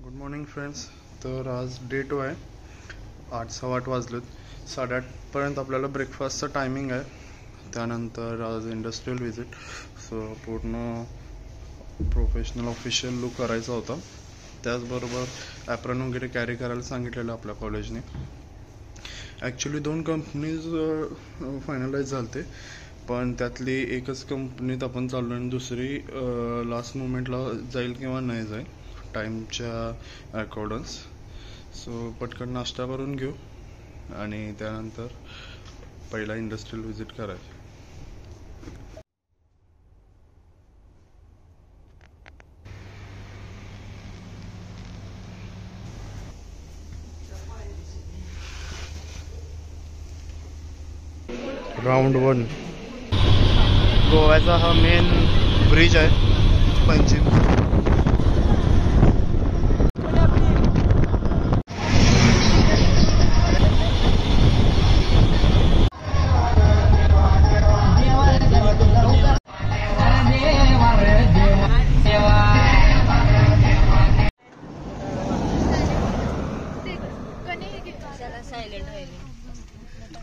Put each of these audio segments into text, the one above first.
Good morning friends. तर आज day 2 आहे. 8:15 वाजलेत. 8:30पर्यंत आपल्याला ब्रेकफास्टचं टायमिंग आहे. त्यानंतर आज इंडस्ट्रियल व्हिजिट. सो पूर्ण प्रोफेशनल ऑफिशियल लुक करायचा होता. त्याचबरोबर ॲप्रॉन वगैरे कॅरी करायला सांगितलेलं आपल्या कॉलेजने. ॲक्च्युली 2 कंपनीज फायनलाइज झालते, पण त्यातली एकच कंपनीत आपण चाललो आणि दुसरी लास्ट मोमेंटला जाईल किंवा नाही जाईल टाईमच्या अकॉर्डन्स. सो पटकन नाश्ता करून घेऊ आणि त्यानंतर पहिला इंडस्ट्रियल व्हिजिट करायची. राऊंड 1 गोव्याचा हा मेन ब्रिज आहे पंचिम.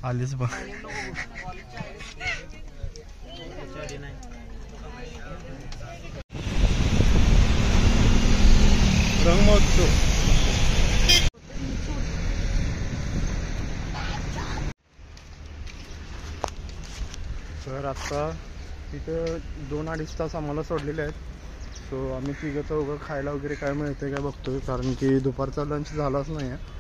आलीच बघ. रंगमहोत्सव. तर आता तिथं 2-2.5 तास आम्हाला सोडलेले आहेत. सो आम्ही तिघं चौघं खायला वगैरे काय मिळते काय बघतोय, कारण की दुपारचा लंच झालाच नाही आहे.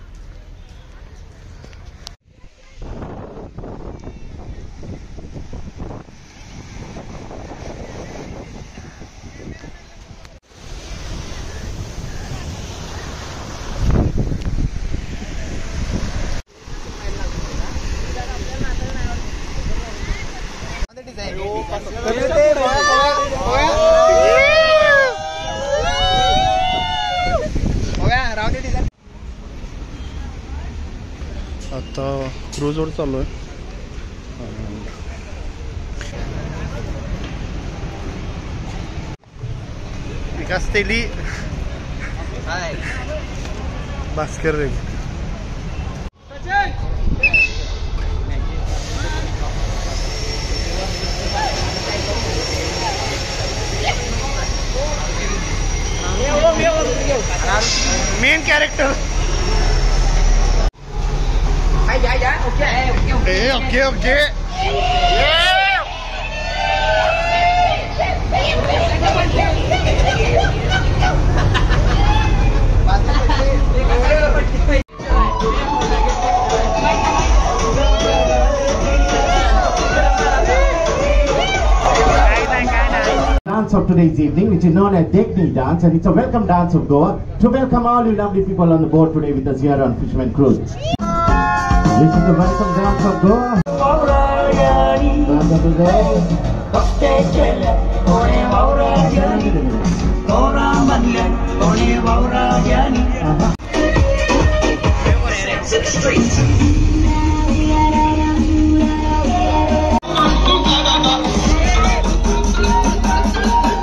आता क्रूजवर चालू आहे. विकास तेली भास्कर रे. Main character. Okay. Dance of today's evening, which is known as Dekni dance, and it's a welcome dance of Goa to welcome all you lovely people on the boat today with us here on Fisherman Cruise. This is the welcome dance of Goa. Dance of the day.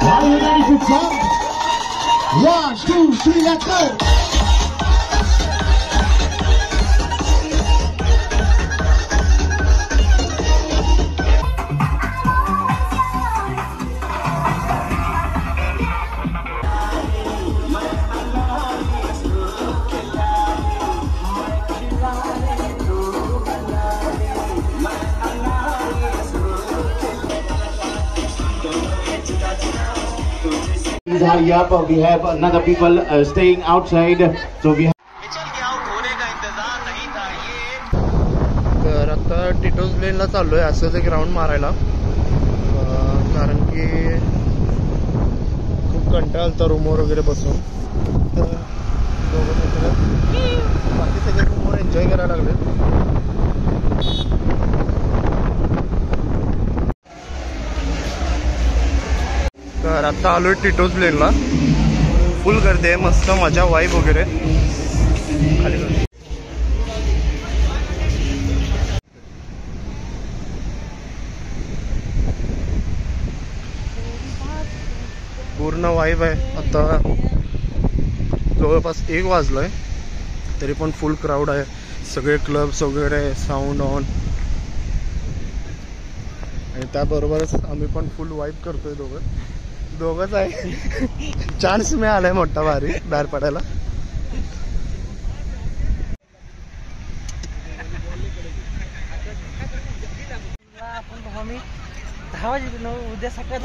Are you ready to jump? 1, 2, 3, let's go! We have another people staying outside, so we have. तर आता टिटोज लेनला चाललोय असंच एक round मारायला, कारण की खूप कंटाळा आलता रूमवर वगैरे बसून. तर बाकी सगळे रूमवर एन्जॉय करायला लागले. तर आता आलोय टिटोज लेनला. फुल गर्दी आहे, मस्त मजा, वाईब वगैरे. खाली पूर्ण वाईब आहे. आता जवळपास 1 वाजलाय, तरी पण फुल क्राऊड आहे. सगळे क्लब्स वगैरे साऊंड ऑन, आणि त्याबरोबरच आम्ही पण फुल वाईब करतोय. दोघंच आहे. चान्स मिळालाय मोठा भारी बाहेर पडायला. उद्या सकाळ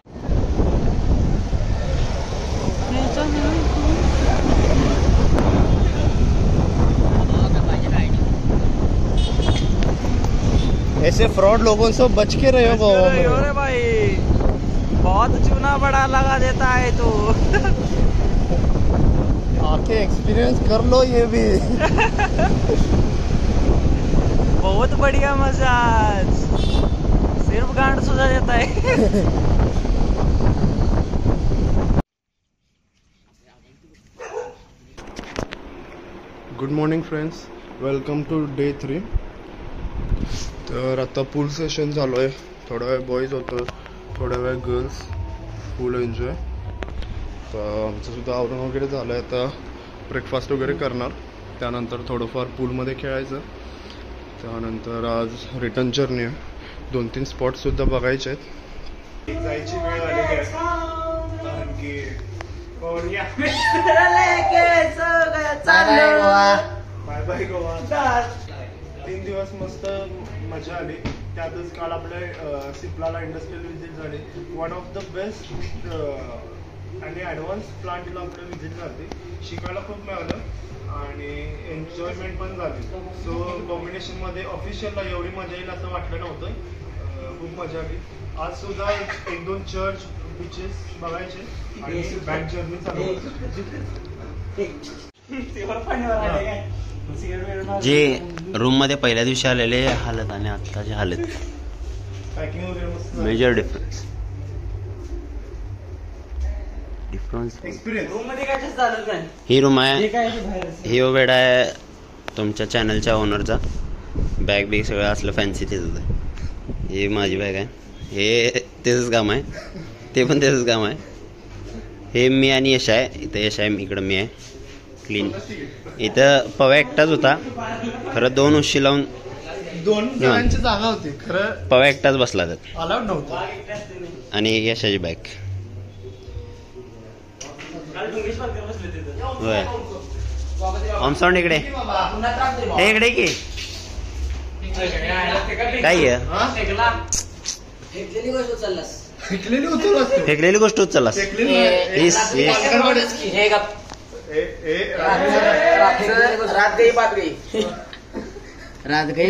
ऐसे फ्रॉड लोगों से बच के रहे हो रे भाई, बहुत चूना बड़ा लगा देता है तू. आके एक्सपीरियंस कर लो ये भी. बहुत बढ़िया मसाज, सिर्फ गांड सुझा देता है. Good morning friends, welcome to day 3. तर आता पूल सेशन चालू आहे. थोडा वेळ बॉईज होतं, थोडा वेळ गर्ल्स. फुल एन्जॉय. तर आमचं सुद्धा आवरण वगैरे झालं आहे. आता ब्रेकफास्ट वगैरे करणार, त्यानंतर थोडंफार पूलमध्ये खेळायचं. त्यानंतर आज रिटर्न जर्नी आहे. 2-3 स्पॉट्ससुद्धा बघायचे आहेत. जायची वेळ आलेली आहे, कारण की बाय बाय गोवा. 3 दिवस मस्त मजा आली. त्यातच काल आपल्या सिप्लाला इंडस्ट्रियल व्हिजिट झाली. वन ऑफ द बेस्ट आणि ॲडव्हान्स प्लांटला आपलं व्हिजिट झाली. शिकायला खूप मिळालं आणि एन्जॉयमेंट पण झाली. सो कॉम्बिनेशनमध्ये ऑफिशियलला एवढी मजा येईल असं वाटलं नव्हतं. खूप मजा आली. आज सुद्धा 1-2 चर्च, बीचेस बघायचे आणि बॅक जर्नी चालू. जे रूम मध्ये पहिल्या दिवशी आलेले हालत आणि आत्ताची हालत, पॅकिंग वगैरे मस्त. Major difference. एक्सपिरियन्स. रूम मध्ये काय चालत नाही. ही रूम आहे, हे काय बाहेर ही बेड आहे तुमच्या चॅनलच्या ओनरचा. बॅग बिग सगळं असलं फॅन्सी तेच आहे. हे माझी बॅग आहे, हे त्याचंच काम आहे, ते पण त्याचंच काम आहे. हे मी आणि यश आहे. इथं यश आहे, इकडं मी आहे. क्लीन. इथं पवा एकटाच होता खरं. 2 उशी लावून 2 जणांची जागा होती खरं. पवा एकटाच बसला तर अलाउड नव्हतं. आणि यशाची बॅग. होय. ऑमसाऊंड इकडे, हे इकडे की काय फेकलेली गोष्ट उचललास. रात गई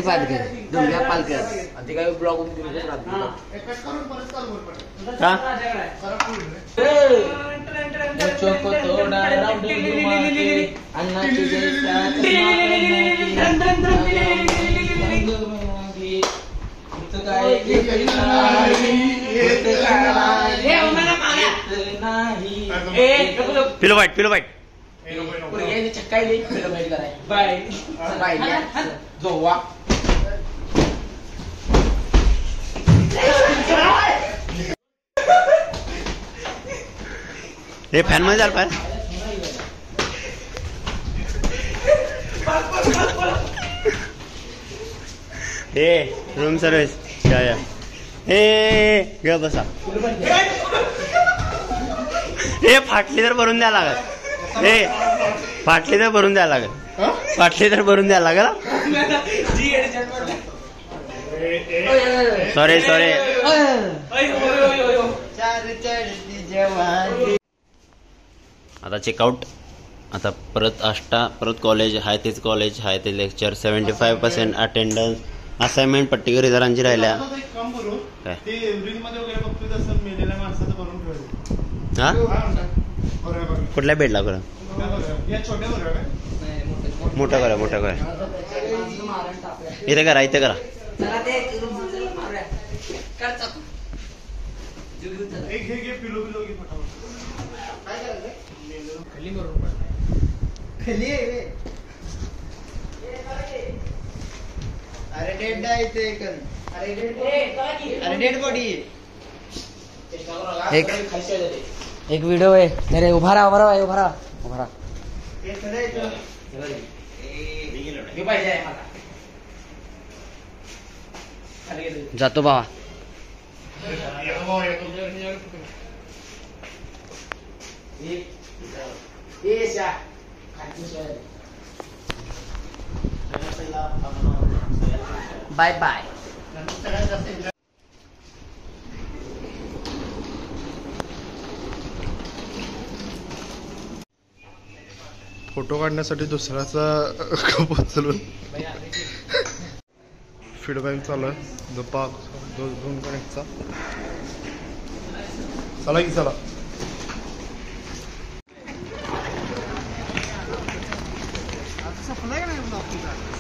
बात गई दुनिया पाल के ते काय ब्लॉग मध्ये रात का बच्चों को थोड़ा राउंड घुमा के अन्ना की जैसा पिलो वाईट हे फॅन मध्ये झालं पाहिजे. हे रूम सर्व्हिस या हे ग बसा. हे फाटली तर भरून द्यायला लागल. हे फाटली तर भरून द्यायला लागल. फाटली तर भरून द्यायला लागल. सॉरी आता चेकआउट. आता परत कॉलेज आहे तेच कॉलेज आहे ते लेक्चर. 75% अटेंडन्स. असाइनमेंट पट्टीकर जरांची राहिल्या. काय हा कुठल्या बेडला करा. मोठा करा इथे करा. एक व्हिडिओ आहे. उभा राहा. जातो बाबा. Bye bye. फोटो काढण्यासाठी दुसऱ्याचा कप उचलून फीडबॅक चालू आहे द पार्क 2 कनेक्टचा. चला की चला.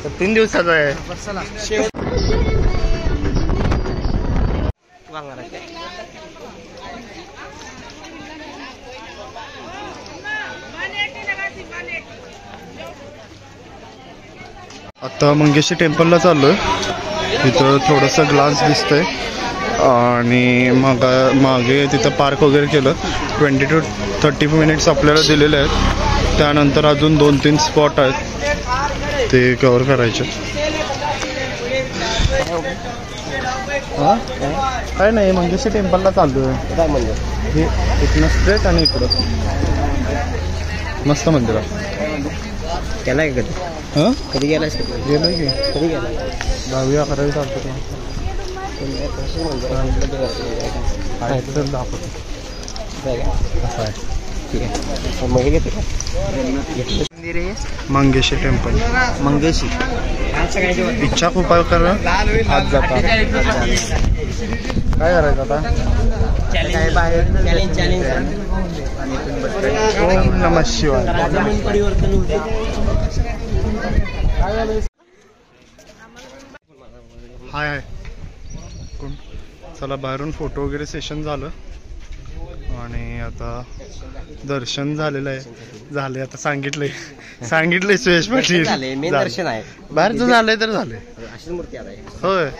तर 3 दिवसाचा आहे. आता मंगेशी टेम्पलला चाललोय. तिथं थोडंसं ग्लास दिसतंय आणि मागे तिथं पार्क वगैरे केलं. 20 to 30 मिनिट्स आपल्याला दिलेले आहेत. त्यानंतर अजून 2-3 स्पॉट आहेत ते कव्हर करायचे. काय नाही मंगेशी टेम्पलला चाललोय. काय म्हणजे हे इथनं स्ट्रेट आणि इकडं मस्त मंदिर आहे. केलाय कधी? हां कधी गेलायस? गेलोय की. कधी गेलाय? 10वी-11वी चालतो. मग हे घेते का? मंगेशी टेम्पल. मंगेशी इच्छा खूप आहे कर आज जाता. काय करायचं आता? ओम नमः शिवाय. हाय कोण. चला बाहेरून फोटो वगैरे सेशन झालं आणि आता दर्शन झालेलं आहे. झाले आता सांगितलंय सुयश पाटील. मेन दर्शन आहे. बाहेरचं झालंय तर झालंय. अशीच मूर्ती आहे. होय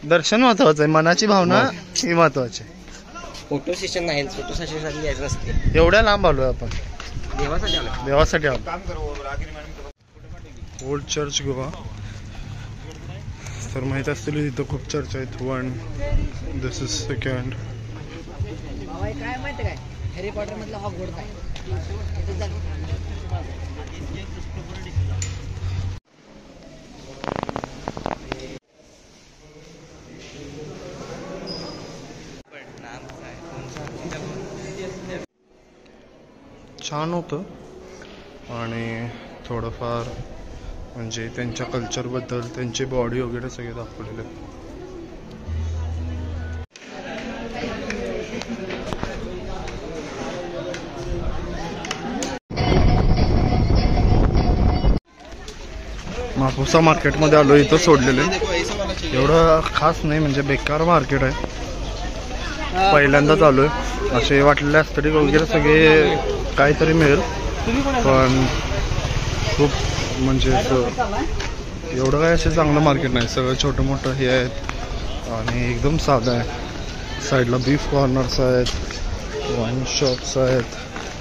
दर्शन महत्वाचं आहे. मनाची भावना ही महत्वाची. फोटो सेशन नाही. फोटो सेशन साठी यायचं नसते. एवढ्या लांब आलोय आपण. देवासाठी आलो. देवासाठी आलो. Old church Goa. तर माहित असतील तिथं खूप चर्च आहेत. 1 दिस इज 2nd. काय माहिती काय हॅरी पॉटर मधला हॉगवर्ड्स आहे. छान होतं आणि थोडंफार म्हणजे त्यांच्या कल्चरबद्दल त्यांची बॉडी वगैरे सगळे दाखवलेले. मापुसा मार्केटमध्ये आलो. इथं सोडलेले एवढं खास नाही म्हणजे बेकार मार्केट आहे. पहिल्यांदाच आलोय. असे वाटलेले ॲस्थेटिक वगैरे सगळे काहीतरी मिळेल पण खूप म्हणजे एवढं काय असे चांगलं मार्केट नाही. सगळं छोटं मोठं हे आहेत आणि एकदम साधं आहे. साईडला बीफ कॉर्नर्स आहेत, वाईन शॉप्स आहेत,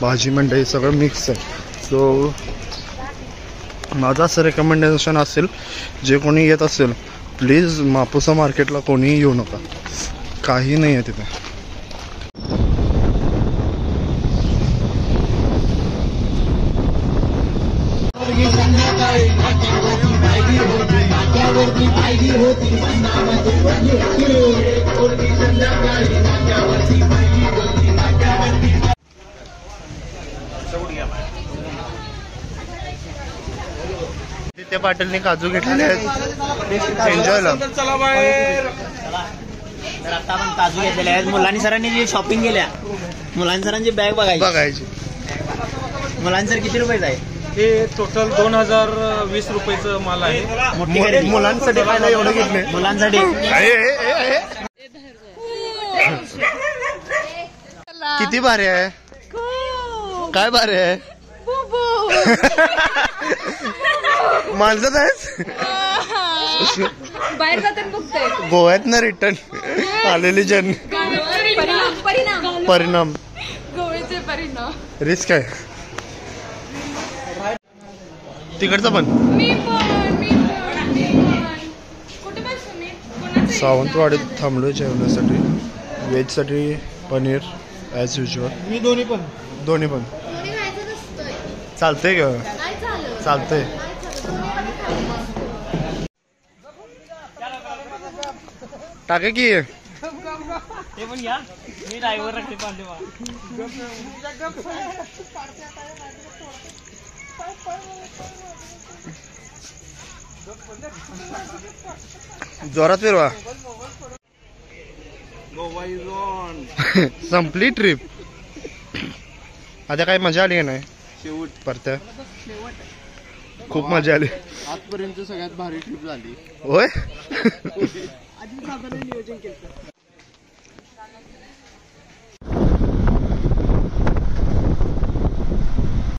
भाजी मंडई सगळं मिक्स आहे. सो माझं असं रेकमेंडेशन असेल जे कोणी येत असेल प्लीज मापुसा मार्केटला कोणीही येऊ नका. काही नाही आहे तिथे. त्या पाटीलने काजू घेतलेले आहेत. एन्जॉय ला. तर आता आपण काजू घेतलेले आहेत. मुलांनी सरांनी जी शॉपिंग केल्या मुलांनी सरांची बॅग बघायची. मुलांनी सर किती रुपयाचं आहे? हे टोटल 2020 रुपयाचं माल आहे. मुलांसाठी काय एवढं घेतले? मुलांसाठी किती भारी आहे. काय भारी आहे. माणसं आहेस बाहेर जाताना बघतोय. गोव्यात ना रिटर्न आलेली जन परिणाम परिणाम गोव्याचे परिणाम. रिस्क आहे. तिकडचं पण सावंतवाडीत थांबलो जेवणासाठी. व्हेजसाठी पनीर ॲज युजल. मी दोन्ही पण. चालतंय का? चालतंय. टाका की ते पण घ्या. मी ड्रायव्हर राखते पांडे. जोरात फिरवा. संपली ट्रिप. आता काय मजा आली का नाही? शेवट परत खूप मजा आली. आजपर्यंत सगळ्यात भारी ट्रिप झाली. होय. नियोजन केलं.